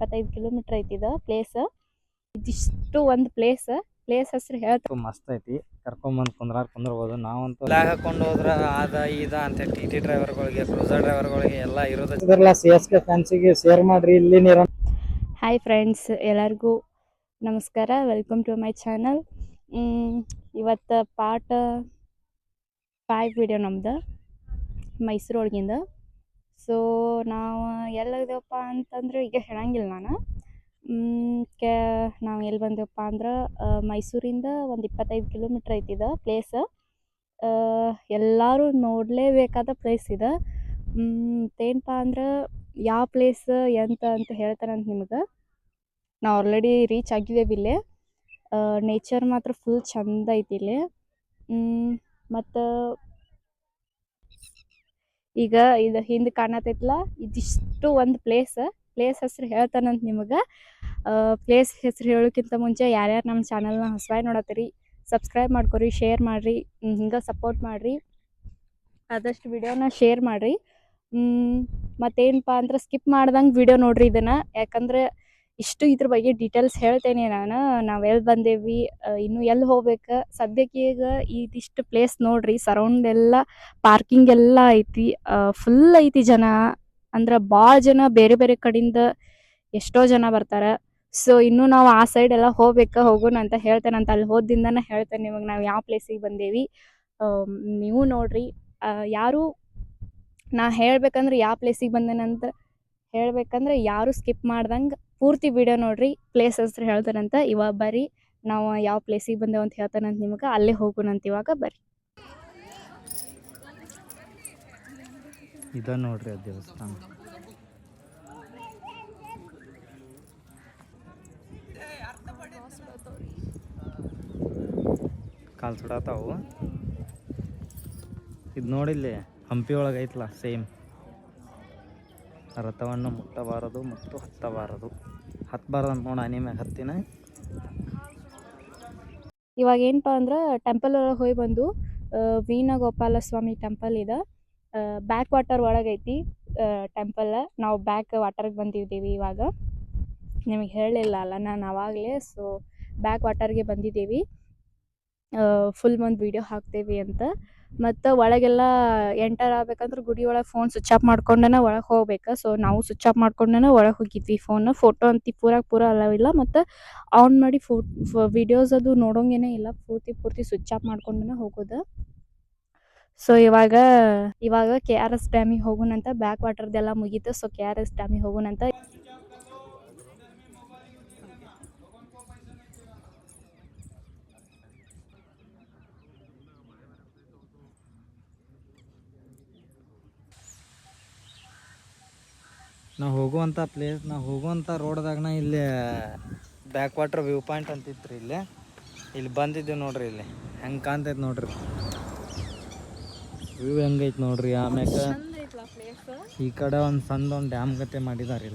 25 kilometre ಐತಿ ಇದು place. ಇದಿಷ್ಟು ಒಂದು ಪ್ಲೇಸ್ ಹೆಸರು ಹೇಳ್ತ ಮಸ್ತ್ ಐತಿ. ಕರ್ಕೊಂಬಂದು ಕುಂದ್ರಬಹುದು. ನಾವಂತೂ ಲ್ಯಾಗ್ ಹಾಕೊಂಡು ಹೋದ್ರ ಆದ ಈದ ಅಂತ ಟಿ ಡ್ರೈವರ್ಗಳಿಗೆ ಕ್ರೂಸರ್ ಡ್ರೈವರ್ಗಳಿಗೆ ಎಲ್ಲ ಇರೋದ್ರಲ್ಲ. CSK ಫ್ಯಾನ್ಸಿಗೆ ಶೇರ್ ಮಾಡ್ರಿ. ಇಲ್ಲಿ ಹಾಯ್ ಫ್ರೆಂಡ್ಸ್, ಎಲ್ಲರಿಗೂ ನಮಸ್ಕಾರ. Welcome to my channel. ಇವತ್ತು ಪಾರ್ಟ್ 5 ವಿಡಿಯೋ ನಮ್ದು ಮೈಸೂರು ಒಳಗಿಂದ. ಸೊ ನಾವು ಎಲ್ಲದಪ್ಪ ಅಂತಂದ್ರೆ ಈಗ ಹೇಳಂಗಿಲ್ಲ ನಾನು. ನಾವು ಎಲ್ಲಿ ಬಂದೆವಪ್ಪ ಅಂದ್ರೆ ಮೈಸೂರಿಂದ ಒಂದು 25 ಕಿಲೋಮೀಟ್ರ್ ಐತಿದ ಪ್ಲೇಸ್. ಎಲ್ಲರೂ ನೋಡಲೇಬೇಕಾದ ಪ್ಲೇಸ್ ಇದೆ. ಮತ್ತೇನಪ್ಪ ಅಂದ್ರೆ ಯಾವ ಪ್ಲೇಸ್ ಎಂತ ಅಂತ ಹೇಳ್ತಾರಂತ ನಿಮ್ಗೆ. ನಾವು ಆಲ್ರೆಡಿ ರೀಚ್ ಆಗಿದ್ದೇವೆ ಇಲ್ಲೇ. ನೇಚರ್ ಮಾತ್ರ ಫುಲ್ ಚಂದ ಐತಿ ಇಲ್ಲಿ. ಮತ್ತು ಈಗ ಇದು ಹಿಂದೆ ಕಾಣತೈತಲ್ಲ, ಇದಿಷ್ಟು ಒಂದು ಪ್ಲೇಸ್ ಹೆಸರು ಹೇಳ್ತಾನಂತ ನಿಮಗೆ. ಪ್ಲೇಸ್ ಹೆಸರು ಹೇಳೋಕ್ಕಿಂತ ಮುಂಚೆ ಯಾರ್ಯಾರು ನಮ್ಮ ಚಾನಲ್ನ ಹೊಸದಾಗಿ ನೋಡತ್ತೀರಿ, ಸಬ್ಸ್ಕ್ರೈಬ್ ಮಾಡ್ಕೊರಿ, ಶೇರ್ ಮಾಡಿರಿ, ಹಿಂಗೆ ಸಪೋರ್ಟ್ ಮಾಡಿರಿ. ಆದಷ್ಟು ವಿಡಿಯೋನ ಶೇರ್ ಮಾಡಿರಿ. ಮತ್ತೇನಪ್ಪ ಅಂದ್ರೆ ಸ್ಕಿಪ್ ಮಾಡ್ದಂಗೆ ವಿಡಿಯೋ ನೋಡಿರಿ ಇದನ್ನು. ಯಾಕಂದರೆ ಇಷ್ಟು ಇದ್ರ ಬಗ್ಗೆ ಡೀಟೇಲ್ಸ್ ಹೇಳ್ತೇನೆ ನಾನು. ನಾವು ಎಲ್ಲಿ ಬಂದೇವಿ, ಇನ್ನು ಎಲ್ಲಿ ಹೋಗ್ಬೇಕು. ಸದ್ಯಕ್ಕೆ ಈಗ ಇದಿಷ್ಟು ಪ್ಲೇಸ್ ನೋಡ್ರಿ. ಸರೌಂಡ್ ಎಲ್ಲ ಪಾರ್ಕಿಂಗ್ ಎಲ್ಲ ಐತಿ. ಫುಲ್ ಐತಿ ಜನ. ಅಂದ್ರೆ ಭಾಳ ಜನ ಬೇರೆ ಬೇರೆ ಕಡೆಯಿಂದ ಎಷ್ಟೋ ಜನ ಬರ್ತಾರೆ. ಸೊ ಇನ್ನೂ ನಾವು ಆ ಸೈಡ್ ಎಲ್ಲ ಹೋಗೋಣ ಅಂತ ಹೇಳ್ತೇನೆ. ಅಲ್ಲಿ ಹೋದಿಂದನೇ ಹೇಳ್ತೇನೆ ನಿಮಗೆ ನಾವು ಯಾವ ಪ್ಲೇಸಿಗೆ ಬಂದೇವಿ. ನೀವು ನೋಡ್ರಿ. ಯಾರು ನಾ ಹೇಳ್ಬೇಕಂದ್ರೆ ಯಾವ ಪ್ಲೇಸಿಗೆ ಬಂದೇನಂತ ಹೇಳ್ಬೇಕಂದ್ರೆ ಯಾರು ಸ್ಕಿಪ್ ಮಾಡ್ದಂಗೆ ಪೂರ್ತಿ ವಿಡಿಯೋ ನೋಡ್ರಿ. ಪ್ಲೇಸ್ ಹೆಸರು ಹೇಳ್ತಾರಂತ. ಇವಾಗ ಬರ್ರಿ, ನಾವು ಯಾವ ಪ್ಲೇಸಿಗೆ ಬಂದೇವು ಅಂತ ಹೇಳ್ತಾನಂತ ನಿಮ್ಗೆ. ಅಲ್ಲೇ ಹೋಗೋಣಂತ ಇವಾಗ ಬರ್ರಿ. ಇದ ನೋಡ್ರಿ ಆ ದೇವಸ್ಥಾನ. ಕಾಲ್ ಸುಡಾತಾವು. ಇದು ನೋಡಿಲ್ಲಿ ಹಂಪಿ ಒಳಗೆ ಐತಲ್ಲ ಸೇಮ್. ರಥವನ್ನು ಮುಟ್ಟಬಾರದು ಮತ್ತು ಹತ್ತಬಾರದು. ಹತ್ತಬಾರದು ಅಂತ ನೋಡಿ ಮ್ಯಾಗ ಹತ್ತಿನ. ಇವಾಗ ಏನಪ್ಪ ಅಂದ್ರೆ ಟೆಂಪಲ್ ಒಳಗೆ ಹೋಗಿ ಬಂದು ವೀಣಗೋಪಾಲ ಸ್ವಾಮಿ ಟೆಂಪಲ್ ಇದೆ. ಬ್ಯಾಕ್ ವಾಟರ್ ಒಳಗೈತಿ ಟೆಂಪಲ್. ನಾವು ಬ್ಯಾಕ್ ವಾಟರ್ಗೆ ಬಂದಿದ್ದೀವಿ ಇವಾಗ. ನಿಮಗೆ ಹೇಳಲಿಲ್ಲ ಅಲ್ಲ ನಾನು ಆವಾಗಲೇ. ಸೊ ಬ್ಯಾಕ್ ವಾಟರ್ಗೆ ಬಂದಿದ್ದೀವಿ. ಫುಲ್ ಒಂದು ವೀಡಿಯೋ ಹಾಕ್ತೇವೆ ಅಂತ. ಮತ್ತು ಒಳಗೆಲ್ಲ ಎಂಟರ್ ಆಗ್ಬೇಕಂದ್ರೆ ಗುಡಿ ಒಳಗೆ ಫೋನ್ ಸ್ವಿಚ್ ಆಫ್ ಮಾಡ್ಕೊಂಡೇ ಒಳಗೆ ಹೋಗ್ಬೇಕು. ಸೊ ನಾವು ಸ್ವಿಚ್ ಆಫ್ ಮಾಡ್ಕೊಂಡೇ ಒಳಗೆ ಹೋಗಿದ್ವಿ. ಫೋಟೋ ಅಂತ ಪೂರ ಅಲ್ಲವಿಲ್ಲ. ಮತ್ತು ಆನ್ ಮಾಡಿ ವಿಡಿಯೋಸ್ ಅದು ನೋಡೋಂಗೇನೇ ಇಲ್ಲ. ಪೂರ್ತಿ ಸ್ವಿಚ್ ಆಫ್ ಮಾಡ್ಕೊಂಡೇ ಹೋಗೋದು. ಸೊ ಇವಾಗ KRS ಡ್ಯಾಮಿಗೆ ಹೋಗೋಣಂತ. ಬ್ಯಾಕ್ ವಾಟರ್ದೆಲ್ಲ ಮುಗೀತು. So KRS ಡ್ಯಾಮಿಗೆ ಹೋಗೋಣಂತ. ನಾವು ಹೋಗುವಂಥ ರೋಡ್ದಾಗನ ಇಲ್ಲಿ ಬ್ಯಾಕ್ ವಾಟರ್ ವ್ಯೂ ಪಾಯಿಂಟ್ ಅಂತಿತ್ತು. ಇಲ್ಲಿ ಬಂದಿದ್ದೀವಿ ನೋಡ್ರಿ. ಇಲ್ಲಿ ಹೆಂಗೆ ಕಾಣ್ತೈತೆ ನೋಡ್ರಿ ವ್ಯೂ ಹೆಂಗೈತೆ ನೋಡ್ರಿ. ಆಮ್ಯಾಗ ಈ ಕಡೆ ಒಂದು ಡ್ಯಾಮ್ ಗತೆ ಮಾಡಿದ್ದಾರೆ.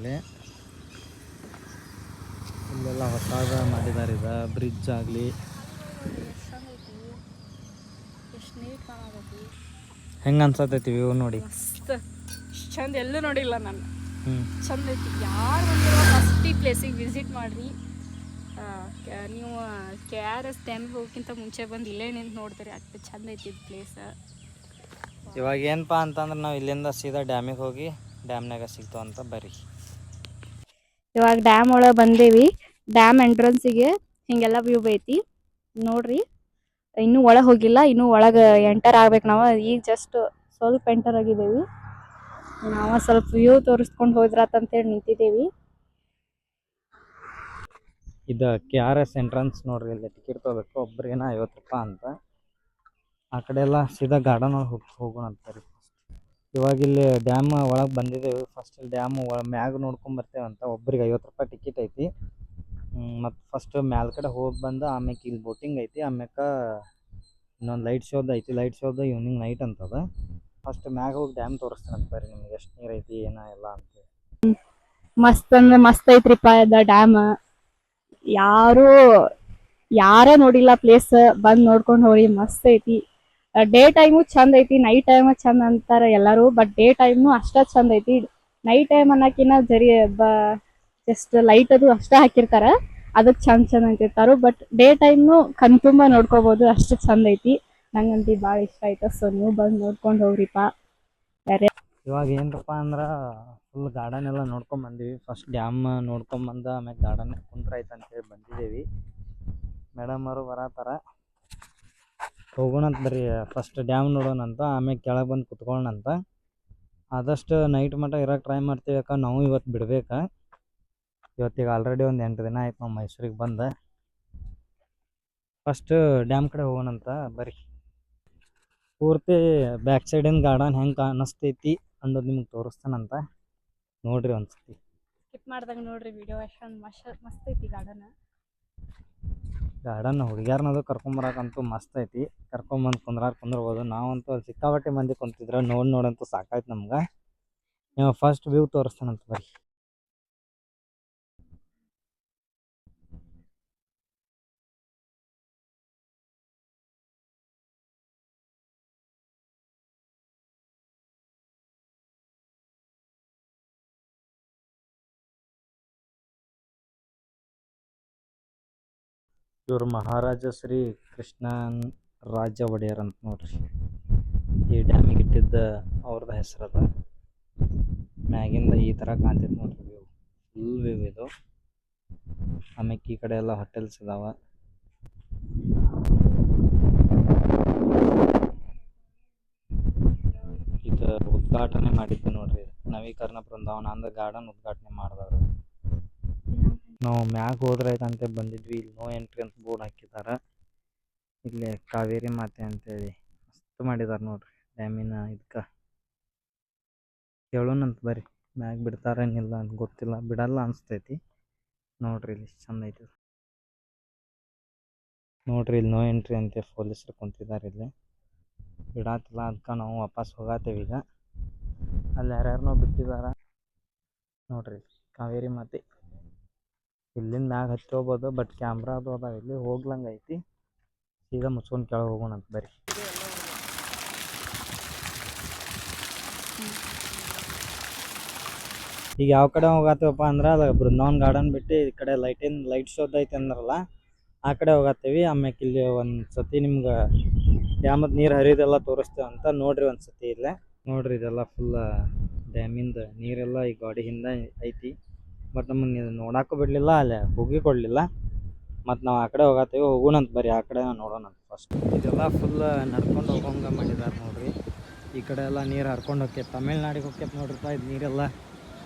ಇಲ್ಲೆಲ್ಲ ಹೊಸದ ಮಾಡಿದ್ದಾರೆ. ಬ್ರಿಡ್ಜ್ ಆಗಲಿ ಹೆಂಗೆ ಅನ್ಸತೈತಿ ವ್ಯೂ ನೋಡಿ. ಚಂದ ಎಲ್ಲೂ ನೋಡಿಲ್ಲ ನಾನು. ಚಂದ ಐತಿ. ಯಾರು ಫಸ್ಟ್ ಈ ಪ್ಲೇಸಿಗೆ ವಿಸಿಟ್ ಮಾಡಿರಿ. ನೀವು KRS ಡ್ಯಾಮಿಗೆ ಹೋಗೋಕ್ಕಿಂತ ಮುಂಚೆ ಬಂದು ಇಲ್ಲೇ ನಿಂತು ನೋಡ್ತೀರಿ. ಅಷ್ಟು ಚಂದ ಐತಿ ಇದು ಪ್ಲೇಸ್. ಇವಾಗ ಏನಪ್ಪ ಅಂತಂದ್ರೆ ನಾವು ಇಲ್ಲಿಂದ ಸೀದಾ ಡ್ಯಾಮಿಗೆ ಹೋಗಿ ಡ್ಯಾಮ್ನಾಗ ಸಿಗ್ತಾವ ಅಂತ ಬರ್ರಿ. ಇವಾಗ ಡ್ಯಾಮ್ ಒಳಗೆ ಬಂದೇವಿ. ಡ್ಯಾಮ್ ಎಂಟ್ರೆನ್ಸಿಗೆ ಹಿಂಗೆಲ್ಲ ವ್ಯೂ ಐತಿ ನೋಡ್ರಿ. ಇನ್ನೂ ಒಳಗೆ ಹೋಗಿಲ್ಲ. ಇನ್ನೂ ಒಳಗೆ ಎಂಟರ್ ಆಗ್ಬೇಕು ನಾವು. ಈಗ ಜಸ್ಟ್ ಸ್ವಲ್ಪ ಎಂಟರ್ ಆಗಿದ್ದೇವೆ. ನಾವು ಸ್ವಲ್ಪ ವ್ಯೂ ತೋರಿಸ್ಕೊಂಡು ಹೋದ್ರಾತಂತೇಳಿ ನಿಂತಿದ್ದೇವೆ. ಇದು KRS ಎಂಟ್ರೆನ್ಸ್ ನೋಡ್ರಿ. ಇಲ್ಲಿ ಟಿಕೆಟ್ ತೊಗೋಬೇಕು. ಒಬ್ರಿಗೇನ 50 ರೂಪಾಯಿ ಅಂತ. ಆ ಕಡೆ ಎಲ್ಲ ಸೀದಾ ಗಾರ್ಡನ್ ಒಳಗೆ ಹೋಗೋಣ ಅಂತಾರೆ. ಇವಾಗ ಇಲ್ಲಿ ಡ್ಯಾಮ್ ಒಳಗೆ ಬಂದಿದ್ದೇವೆ. ಫಸ್ಟ್ ಇಲ್ಲಿ ಡ್ಯಾಮ್ ಮ್ಯಾಗ ನೋಡ್ಕೊಂಡು ಬರ್ತೇವಂತ. ಒಬ್ರಿಗೆ 50 ರೂಪಾಯಿ ಟಿಕೆಟ್ ಐತಿ. ಮತ್ತು ಫಸ್ಟ್ ಮ್ಯಾಲ ಕಡೆ ಹೋಗಿ ಬಂದು ಆಮ್ಯಾಕೆ ಇಲ್ಲಿ ಬೋಟಿಂಗ್ ಐತಿ. ಆಮ್ಯಾಕೆ ಇನ್ನೊಂದು ಲೈಟ್ ಶೋದು ಐತಿ. ಲೈಟ್ ಶೋದು ಈವ್ನಿಂಗ್ ನೈಟ್ ಅಂತದ. ಫಸ್ಟ್ ಮ್ಯಾಗ ಹೋಗಿ ಡ್ಯಾಮ್ ತೋರಿಸ್ತಾನೆ ಅಂತಾರೆ ನಿಮ್ಗೆ ಎಷ್ಟು ನೀರು ಐತಿ ಏನ ಎಲ್ಲ ಅಂತ. ಮಸ್ತ್ ಅಂದ್ರೆ ಮಸ್ತ್ ಐತ್ರಿಪ್ಪ ಅದ ಡ್ಯಾಮ್. ಯಾರ ನೋಡಿಲ್ಲ ಪ್ಲೇಸ್ ಬಂದು ನೋಡ್ಕೊಂಡು ಹೋಗಿ. ಮಸ್ತ್ ಐತಿ. ಡೇ ಟೈಮು ಚಂದ ಐತಿ, ನೈಟ್ ಟೈಮ್ ಚಂದ ಅಂತಾರೆ ಎಲ್ಲರೂ. ಬಟ್ ಡೇ ಟೈಮ್ನು ಅಷ್ಟ ಚಂದ ಐತಿ. ನೈಟ್ ಟೈಮ್ ಅನ್ನೋಕಿನ್ನ ಜಸ್ಟ್ ಲೈಟ್ ಅದು ಅಷ್ಟೇ ಹಾಕಿರ್ತಾರ, ಅದಕ್ಕೆ ಚಂದ ಅಂತಿರ್ತಾರ. ಬಟ್ ಡೇ ಟೈಮ್ನು ಕಣ್ತುಂಬ ನೋಡ್ಕೋಬಹುದು, ಅಷ್ಟು ಚಂದ ಐತಿ. ನಂಗಂತೂ ಭಾಳ ಇಷ್ಟ ಆಯ್ತು. ಸೊ ನೀವು ಬಂದು ನೋಡ್ಕೊಂಡು ಹೋಗ್ರಿಪ್ಪ. ಇವಾಗ ಏನಪ್ಪ ಅಂದ್ರೆ ಫುಲ್ ಗಾರ್ಡನ್ ಎಲ್ಲ ನೋಡ್ಕೊಂಡ್ ಬಂದೀವಿ. ಫಸ್ಟ್ ಡ್ಯಾಮ್ ನೋಡ್ಕೊಂಬಂದು ಆಮೇಲೆ ಗಾರ್ಡನ್ ಕುಂತ್ರಾಯ್ತು ಅಂತೇಳಿ ಬಂದಿದ್ದೀವಿ. ಮೇಡಮ್ ಅವರು ಬರತ್ತಾರ, ಹೋಗೋಣಂತ ಬರ್ರಿ. ಫಸ್ಟ್ ಡ್ಯಾಮ್ ನೋಡೋಣಂತ, ಆಮೇಲೆ ಕೆಳಗೆ ಬಂದು ಕುತ್ಕೊಳ್ಳೋಣಂತ. ಆದಷ್ಟು ನೈಟ್ ಮಟ್ಟ ಇರೋಕೆ ಟ್ರೈ ಮಾಡ್ತೀವಿ, ಯಾಕಂದ್ರೆ ನಾವು ಇವತ್ತು ಬಿಡ್ಬೇಕಾ. ಇವತ್ತಿಗೆ ಆಲ್ರೆಡಿ ಒಂದು 8 ದಿನ ಆಯ್ತು ನಾವು ಮೈಸೂರಿಗೆ ಬಂದು. ಫಸ್ಟ್ ಡ್ಯಾಮ್ ಕಡೆ ಹೋಗೋಣಂತ ಬರ್ರಿ. ಪೂರ್ತಿ ಬ್ಯಾಕ್ ಸೈಡಿನ ಗಾರ್ಡನ್ ಹೆಂಗೆ ಕಾಣಿಸ್ತೈತಿ ಅನ್ನೋದು ನಿಮ್ಗೆ ತೋರಿಸ್ತಾನಂತ, ನೋಡ್ರಿ ಒಂದ್ಸತಿ. ಸ್ಕಿಪ್ ಮಾಡ್ದಂಗೆ ನೋಡ್ರಿ ವಿಡಿಯೋ, ಎಷ್ಟೊಂದು ಮಸ್ತ್ ಐತಿ ಗಾರ್ಡನ್. ಹುಡುಗ್ಯಾರನ್ನದು ಕರ್ಕೊಂಬರಕಂತೂ ಮಸ್ತ್ ಐತಿ. ಕರ್ಕೊಂಬಂದು ಕುಂದ್ರಬೋದು. ನಾವಂತೂ ಅಲ್ಲಿ ಸಿಕ್ಕಾಪಟ್ಟೆ ಮಂದಿ ಕುಂತಿದ್ರೆ ನೋಡಂತೂ ಸಾಕಾಯ್ತು ನಮ್ಗೆ. ನೀವು ಫಸ್ಟ್ ವ್ಯೂ ತೋರಿಸ್ತಾನಂತ ಬರ್ರಿ. ಇವರು ಮಹಾರಾಜ ಶ್ರೀ ಕೃಷ್ಣನ್ ರಾಜ ಒಡೆಯರ್ ಅಂತ ನೋಡ್ರಿ. ಈ ಡ್ಯಾಮಿಗೆ ಇಟ್ಟಿದ್ದ ಅವ್ರದ್ದು ಹೆಸರದ. ಮ್ಯಾಗಿಂದ ಈ ಥರ ಕಾಣ್ತೈತೆ ನೋಡ್ರಿ ವ್ಯೂ, ಫುಲ್ ವ್ಯೂ ಇದು. ಆಮೇಲೆ ಈ ಕಡೆ ಎಲ್ಲ ಹೋಟೆಲ್ಸ್ ಇದಾವ. ಇದು ಉದ್ಘಾಟನೆ ಮಾಡಿದ್ದು ನೋಡ್ರಿ, ನವೀಕರಣ ಬೃಂದಾವನ ಅಂದ್ರೆ ಗಾರ್ಡನ್ ಉದ್ಘಾಟನೆ ಮಾಡಿದವರು. ನಾವು ಮ್ಯಾಗ ಹೋದ್ರೆ ಆಯ್ತಂತೆ ಬಂದಿದ್ವಿ. ಇಲ್ಲಿ ನೋ ಎಂಟ್ರಿ ಅಂತ ಬೋರ್ಡ್ ಹಾಕಿದಾರ. ಇಲ್ಲಿ ಕಾವೇರಿ ಮಾತೆ ಅಂತೇಳಿ ಮಸ್ತ್ ಮಾಡಿದಾರ ನೋಡ್ರಿ ಡ್ಯಾಮಿನ. ಇದಕ್ಕೆ ಕೇಳೋಣಂತ ಬರ್ರಿ, ಮ್ಯಾಗ ಬಿಡ್ತಾರೇನಿಲ್ಲ ಅಂತ ಗೊತ್ತಿಲ್ಲ, ಬಿಡಲ್ಲ ಅನಿಸ್ತೈತಿ. ನೋಡ್ರಿ ಇಲ್ಲಿ ಚಂದ ಐತಿ ನೋಡ್ರಿ. ಇಲ್ಲಿ ನೋ ಎಂಟ್ರಿ ಅಂತೆ ಪೊಲೀಸರು ಕುಂತಿದ್ದಾರೆ. ಇಲ್ಲಿ ಬಿಡಾತಿಲ್ಲ, ಅದಕ್ಕೆ ನಾವು ವಾಪಸ್ ಹೋಗತ್ತೇವೆ ಈಗ. ಅಲ್ಲಿ ಯಾರ್ಯಾರನೋ ಬಿಟ್ಟಿದಾರ ನೋಡ್ರಿ. ಕಾವೇರಿ ಮಾತೆ ಇಲ್ಲಿಂದ ಮ್ಯಾಗ ಹತ್ತಿ ಹೋಗ್ಬೋದು, ಬಟ್ ಕ್ಯಾಮ್ರಾ ಅದು ಅದಾವ ಇಲ್ಲಿ, ಹೋಗ್ಲಂಗೆ ಐತಿ. ಸೀದಾ ಮುಚ್ಕೊಂಡು ಕೆಳಗೆ ಹೋಗೋಣಂತ ಬರ್ರಿ. ಈಗ ಯಾವ ಕಡೆ ಹೋಗತ್ತೀವಪ್ಪ ಅಂದ್ರೆ ಅದು ಬೃಂದಾವನ್ ಗಾರ್ಡನ್ ಬಿಟ್ಟು ಈ ಕಡೆ ಲೈಟ್ ಶೋದ್ ಐತೆ ಅಂದ್ರಲ್ಲ, ಆ ಕಡೆ ಹೋಗತ್ತೀವಿ. ಆಮ್ಯಾಕೆ ಇಲ್ಲಿ ಒಂದು ಸತಿ ನಿಮ್ಗೆ ಡ್ಯಾಮದ ನೀರು ಹರಿಯೋದೆಲ್ಲ ತೋರಿಸ್ತೇವೆ ಅಂತ ನೋಡ್ರಿ ಒಂದ್ಸತಿ. ಇಲ್ಲೇ ನೋಡ್ರಿ, ಇದೆಲ್ಲ ಫುಲ್ ಡ್ಯಾಮಿಂದ ನೀರೆಲ್ಲ ಈ ಗಾಡಿ ಹಿಂದೆ ಐತಿ. ಬಟ್ ನಮ್ಮನ್ನು ನೋಡಕ್ಕೂ ಬಿಡಲಿಲ್ಲ, ಅಲ್ಲೇ ಹೋಗಿ ಕೊಡಲಿಲ್ಲ. ಮತ್ತು ನಾವು ಆ ಕಡೆ ಹೋಗತ್ತೀವಿ, ಹೋಗೋಣಂತ ಬರ್ರಿ. ಆ ಕಡೆ ನೋಡೋಣ ಫಸ್ಟ್. ಇದೆಲ್ಲ ಫುಲ್ ನಡ್ಕೊಂಡು ಹೋಗೋಂಗೆ ಮಾಡಿದ್ದಾರೆ ನೋಡ್ರಿ. ಈ ಕಡೆ ಎಲ್ಲ ನೀರು ಹರ್ಕೊಂಡು ಹೋಗ್ಯೈತೆ, ತಮಿಳ್ನಾಡಿಗೆ ಹೋಗ್ಯೈತೆ ನೋಡ್ರಿಪ್ಪ ಇದು ನೀರೆಲ್ಲ.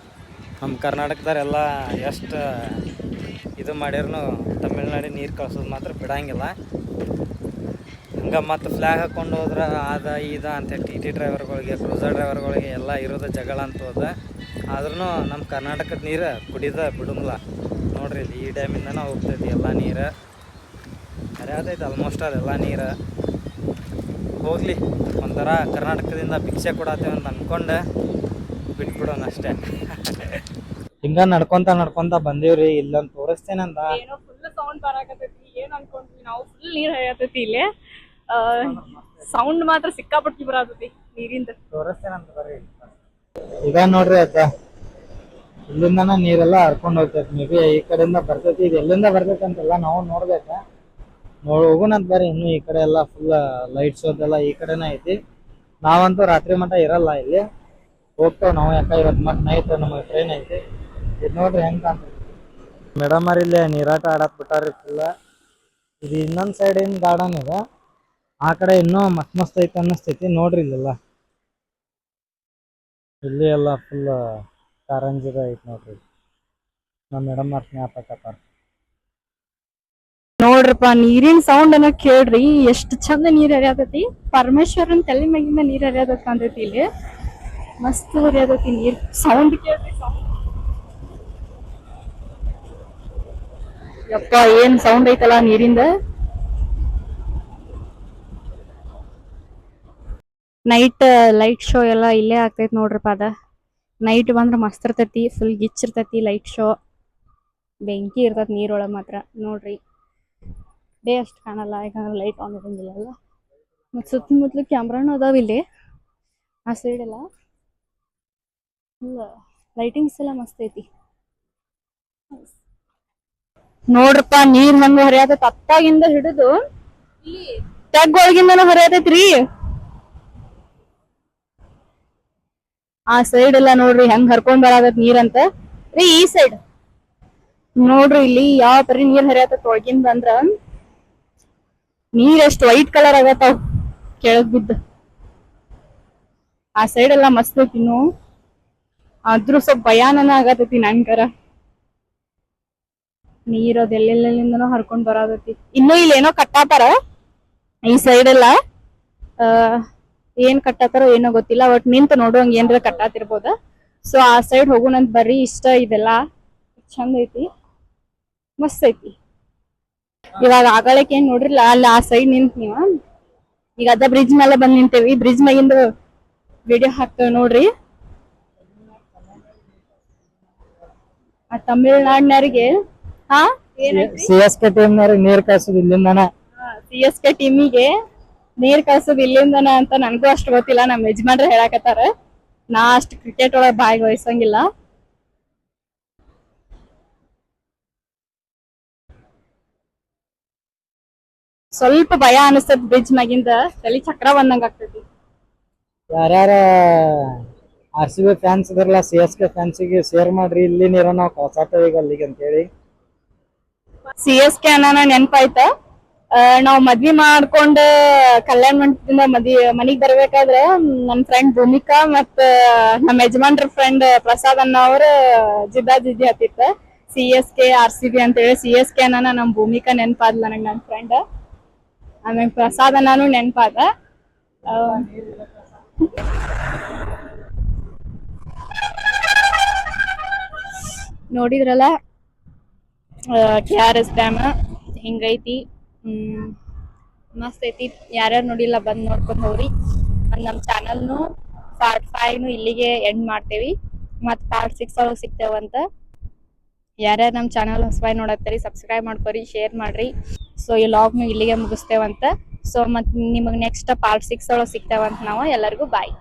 ನಮ್ಮ ಕರ್ನಾಟಕದವರೆಲ್ಲ ಎಷ್ಟು ಇದು ಮಾಡ್ಯಾರೂ ತಮಿಳ್ನಾಡಿಗೆ ನೀರು ಕಳ್ಸೋದು ಮಾತ್ರ ಬಿಡಂಗಿಲ್ಲ. ಹಂಗೆ ಮತ್ತು ಫ್ಲ್ಯಾಗ್ ಹಾಕ್ಕೊಂಡು ಹೋದ್ರೆ ಆದ ಈದ ಅಂತ TT ಡ್ರೈವರ್ಗಳಿಗೆ, ಕ್ರೂಸರ್ ಡ್ರೈವರ್ಗಳಿಗೆ ಎಲ್ಲ ಇರೋದು ಜಗಳ ಅಂತ ಹೋದ. ಆದ್ರೂ ನಮ್ಮ ಕರ್ನಾಟಕದ ನೀರು ಕುಡಿದ ಬಿಡಂಗಿಲ್ಲ ನೋಡ್ರಿ. ಇಲ್ಲಿ ಈ ಡ್ಯಾಮಿಂದನೇ ಹೋಗ್ತೈತಿ ಎಲ್ಲ ನೀರು. ಹರಿಯಾದೈತೆ ಆಲ್ಮೋಸ್ಟ್ ಅದೆಲ್ಲ ನೀರು. ಹೋಗಲಿ, ಒಂಥರ ಕರ್ನಾಟಕದಿಂದ ಭಿಕ್ಷೆ ಕೊಡತ್ತೇವೆ ಅಂತ ಅಂದ್ಕೊಂಡು ಬಿಟ್ಬಿಡೋಣ ಅಷ್ಟೇ. ಹಿಂಗೆ ನಡ್ಕೊತ ಬಂದೀವ್ರಿ. ಇಲ್ಲೊಂದು ತೋರಿಸ್ತೇನಂತ. ಏನೋ ಫುಲ್ ಸೌಂಡ್ ಬರಾಕತ್ತೈತಿ, ಏನ್ ಅನ್ಕೊಂಡ್ವಿ ನಾವು, ಫುಲ್ ನೀರ್ ಹರಿಯತೈತಿ ಇಲ್ಲಿ. ಸೌಂಡ್ ಮಾತ್ರ ಸಿಕ್ಕಾಪಟ್ಟಿ ಬರಾತೈತಿ ನೀರಿಂದ. ತೋರಿಸ್ತೇನಂತ ಬರ್ರಿ. ಈಗ ನೋಡ್ರಿ ಆಯ್ತಾ, ಇಲ್ಲಿಂದನ ನೀರೆಲ್ಲ ಹರ್ಕೊಂಡು ಹೋಗ್ತೈತಿ. ಮೇ ಬಿ ಈ ಕಡೆಯಿಂದ ಬರ್ತೈತಿ. ಇದು ಎಲ್ಲಿಂದ ಬರ್ತೈತಿ ಅಂತೆಲ್ಲ ನಾವು ನೋಡ್ಬೇಕ. ಹೋಗೋಣಂತ ಬರ್ರಿ. ಇನ್ನು ಈ ಕಡೆ ಎಲ್ಲ ಫುಲ್ ಲೈಟ್ ಶೋದೆಲ್ಲ ಈ ಕಡೆನೇ ಐತಿ. ನಾವಂತೂ ರಾತ್ರಿ ಮಟ್ಟ ಇರಲ್ಲ ಇಲ್ಲಿ, ಹೋಗ್ತೇವೆ ನಾವು. ಯಾಕೆ ಇವತ್ತು ಮತ್ತೆ ನೈಟ್ ನಮಗೆ ಟ್ರೈನ್ ಐತಿ. ಇದು ನೋಡ್ರಿ ಹೆಂಗೆ ಕಾಣ್ತೈತಿ. ಮೇಡಮ್ ಅವ್ರು ಇಲ್ಲೇ ನೀರಾಟ ಆಡಕ್ ಬಿಟ್ಟಾರಿ ಫುಲ್. ಇದು ಇನ್ನೊಂದು ಸೈಡ್ ಏನು ಗಾರ್ಡನ್ ಇದೆ, ಆ ಕಡೆ ಇನ್ನೂ ಮಸ್ತ್ ಐತೆ ಅನ್ನಿಸ್ತೈತಿ ನೋಡ್ರಿ. ಇಲ್ಲೆಲ್ಲ ಇಲ್ಲಿ ಎಲ್ಲ ಫುಲ್ ಕಾರಂಜಿದ ಐತಿ ನೋಡ್ರಿ. ನಮ್ಮ ಮೇಡಮ್ ಅವ್ರ ಜ್ಞಾಪಕತ್ತಾರ ನೋಡ್ರಪ್ಪ, ನೀರಿನ ಸೌಂಡ್ ಅನ್ನ ಕೇಳ್ರಿ, ಎಷ್ಟು ಚಂದ ನೀರ್ ಹರಿಯತೈತಿ. ಪರಮೇಶ್ವರನ್ ತಲೆ ಮ್ಯಾಗಿಂದ ನೀರ್ ಹರಿಯೋದಕ್ ಕಾಣ್ತೈತಿ ಇಲ್ಲಿ. ಮಸ್ತ್ ಹರಿಯತೈತಿ ನೀರ್. ಸೌಂಡ್ ಕೇಳ್ರಿ, ಸೌಂಡ್ ಯಪ್ಪ ಏನ್ ಸೌಂಡ್ ಐತಲ್ಲ ನೀರಿಂದ. ನೈಟ್ ಲೈಟ್ ಶೋ ಎಲ್ಲ ಇಲ್ಲೇ ಆಗ್ತೈತಿ ನೋಡ್ರಪ್ಪ. ಅದ ನೈಟ್ ಬಂದ್ರೆ ಮಸ್ತ್ ಇರ್ತೈತಿ, ಫುಲ್ ಗಿಚ್ ಇರ್ತೈತಿ ಲೈಟ್ ಶೋ. ಬೆಂಕಿ ಇರ್ತೈತಿ ನೀರೊಳಗೆ ಮಾತ್ರ ನೋಡ್ರಿ. ಡೇ ಅಷ್ಟು ಕಾಣಲ್ಲ, ಯಾಕಂದ್ರೆ ಲೈಟ್ ಆನ್ ಇರಂಗಿಲ್ಲ ಅಲ್ಲ. ಮತ್ತು ಸುತ್ತಮುತ್ತಲು ಕ್ಯಾಮ್ರಾನು ಅದಾವ ಇಲ್ಲಿ ಆ ಸೈಡ್ ಎಲ್ಲ. ಫುಲ್ ಲೈಟಿಂಗ್ಸ್ ಎಲ್ಲ ಮಸ್ತ್ ಐತಿ. ನೋಡ್ರಪ್ಪ ನೀರ್ ಹೆಂಗ ಹರಿಯಾತೈತಿ ಅತ್ತಾಗಿಂದ ಹಿಡಿದು ತೆಗ್ ಒಳಗಿಂದನೂ ಹರಿಯಾತೈತ್ರಿ. ಆ ಸೈಡ್ ಎಲ್ಲಾ ನೋಡ್ರಿ ಹೆಂಗ್ ಹರ್ಕೊಂಡ್ ಬರಾತೈತ್ ನೀರಂತ ರೀ. ಈ ಸೈಡ್ ನೋಡ್ರಿ ಇಲ್ಲಿ ಯಾವ ಪರಿ ನೀರ್ ಹರಿಯಾತೈತ್ ಒಳಗಿಂದ ಅಂದ್ರ ನೀರ್ ಎಷ್ಟ್ ವೈಟ್ ಕಲರ್ ಆಗತ್ತಾವ್ ಕೆಳಗ್ ಬಿದ್ದ. ಆ ಸೈಡ್ ಎಲ್ಲಾ ಮಸ್ತ್ ಐತಿ. ಇನ್ನು ಆದ್ರೂ ಸ್ವಲ್ಪ ಭಯಾನನ ಆಗತೈತಿ ನಂಗರ. ನೀರ್ ಅದ್ ಎಲ್ಲೆಲ್ಲಿಂದನೋ ಹರ್ಕೊಂಡ್ ಬರಾತೈತಿ. ಇನ್ನು ಇಲ್ಲಿ ಏನೋ ಕಟ್ಟಾತಾರ ಈ ಸೈಡ್ ಎಲ್ಲಾ. ಏನ್ ಕಟ್ಟಾತಾರೋ ಏನೋ ಗೊತ್ತಿಲ್ಲ. ಒಟ್ ನಿಂತ ನೋಡುವಂಗ ಏನ್ರ ಕಟ್ಟಾತಿರ್ಬೋದ. ಸೊ ಆ ಸೈಡ್ ಹೋಗುಣಂತ ಬರ್ರಿ. ಇಷ್ಟ ಇದೆಲ್ಲಾ ಚಂದ ಐತಿ, ಮಸ್ತ್ ಐತಿ. ಇವಾಗ ಆಗಳಕ್ಕೆ ಏನ್ ನೋಡ್ರಿಲ್ಲ, ಅಲ್ಲಿ ಆ ಸೈಡ್ ನಿಂತ ನೀವ. ಈಗ ಅದ ಬ್ರಿಡ್ಜ್ ಮೇಲೆ ಬಂದ್ ನಿಂತೇವಿ. ಬ್ರಿಡ್ಜ್ ಮ್ಯಾಗಿಂದ ವಿಡಿಯೋ ಹಾಕ್ತೇವ್ ನೋಡ್ರಿ. ಆ ತಮಿಳ್ನಾಡಿನವ್ರಿಗೆ CSK ಟೀಮ್ ನೀರ್ ಕಾಸೋದು ಇಲ್ಲಿಂದಾನ. CSK ಟೀಮಿಗೆ ನೀರ್ ಕಳ್ಸೋದ್ ಇಲ್ಲಿಂದನ ಅಂತ ನನ್ಗೂ ಅಷ್ಟು ಗೊತ್ತಿಲ್ಲ. ನಮ್ ಯಜಮಾನ್ರ ಹೇಳಾಕತ್ತಾರ. ನಾ ಅಷ್ಟ್ ಕ್ರಿಕೆಟ್ ಒಳಗ್ ಭಾಗವಹಿಸಂಗಿಲ್ಲ. ಸ್ವಲ್ಪ ಭಯ ಅನಿಸ್ತದ ಬ್ರಿಡ್ಜ್ ಮ್ಯಾಗಿಂದ. ತಲಿ ಚಕ್ರ ಬಂದಂಗ ಆಗ್ತೈತಿ. ಯಾರ್ಯಾರ RCB ಫ್ಯಾನ್ಸ್ ಇದ್ರಲ್ಲ, CSK ಫ್ಯಾನ್ಸಿಗೆ ಶೇರ್ ಮಾಡ್ರಿ. ಇಲ್ಲಿ ನೀರ ನಾವು ಕಳ್ಸಾತೇವ ಈಗ ಅಲ್ಲಿಗೆ ಅಂತೇಳಿ. CSK ಅನ್ನೋಣ ನೆನಪಾಯ್ತ. ನಾವ್ ಮದ್ವಿ ಮಾಡ್ಕೊಂಡ್ ಕಲ್ಯಾಣ ಮಂಟಪದಿಂದ ಮನಿಗ್ ಬರ್ಬೇಕಾದ್ರೆ ನನ್ ಫ್ರೆಂಡ್ ಭೂಮಿಕಾ ಮತ್ತ ನಮ್ಮ ಯಜಮಾನ್ರ ಫ್ರೆಂಡ್ ಪ್ರಸಾದ್ ಅನ್ನ ಅವ್ರ ಜಿದ್ದಿ ಹತ್ತಿತ್ತ. CSK RCB ಅಂತ ಹೇಳಿ. CSK ಅನ್ನೋಣ ನಮ್ ಭೂಮಿಕಾ ನೆನಪಾದ್ಲ ನನಗ್ ನನ್ ಫ್ರೆಂಡ್. ಆಮೇಲೆ ಪ್ರಸಾದ್ ಅನ್ನಾನು ನೆನಪಾದ. ನೋಡಿದ್ರಲ್ಲ KRS ಡ್ಯಾಮ್ ಹಿಂಗೈತಿ. ಮಸ್ತ್ ಐತಿ. ಯಾರ್ಯಾರು ನೋಡಿಲ್ಲ ಬಂದ್ ನೋಡ್ಕೊಂಡ್ ಹೋಗ್ರಿ. ನಮ್ ಚಾನಲ್ನು ಪಾರ್ಟ್ 5 ಇಲ್ಲಿಗೆ ಎಂಡ್ ಮಾಡ್ತೇವಿ. ಮತ್ ಪಾರ್ಟ್ 6 ಒಳಗ್ ಸಿಗ್ತೇವಂತ. ಯಾರ್ಯಾರು ನಮ್ ಚಾನಲ್ ಹೊಸಬಾಯ್ ನೋಡತ್ತರಿ ಸಬ್ಸ್ಕ್ರೈಬ್ ಮಾಡ್ಕೊರಿ, ಶೇರ್ ಮಾಡ್ರಿ. ಸೊ ಈ ಲಾಗ್ನು ಇಲ್ಲಿಗೆ ಮುಗಿಸ್ತೇವಂತ. ಸೊ ಮತ್ ನಿಮಗ್ ನೆಕ್ಸ್ಟ್ ಪಾರ್ಟ್ 6 ಒಳಗ್ ಸಿಗ್ತೇವಂತ ನಾವು. ಎಲ್ಲರಿಗೂ ಬಾಯ್.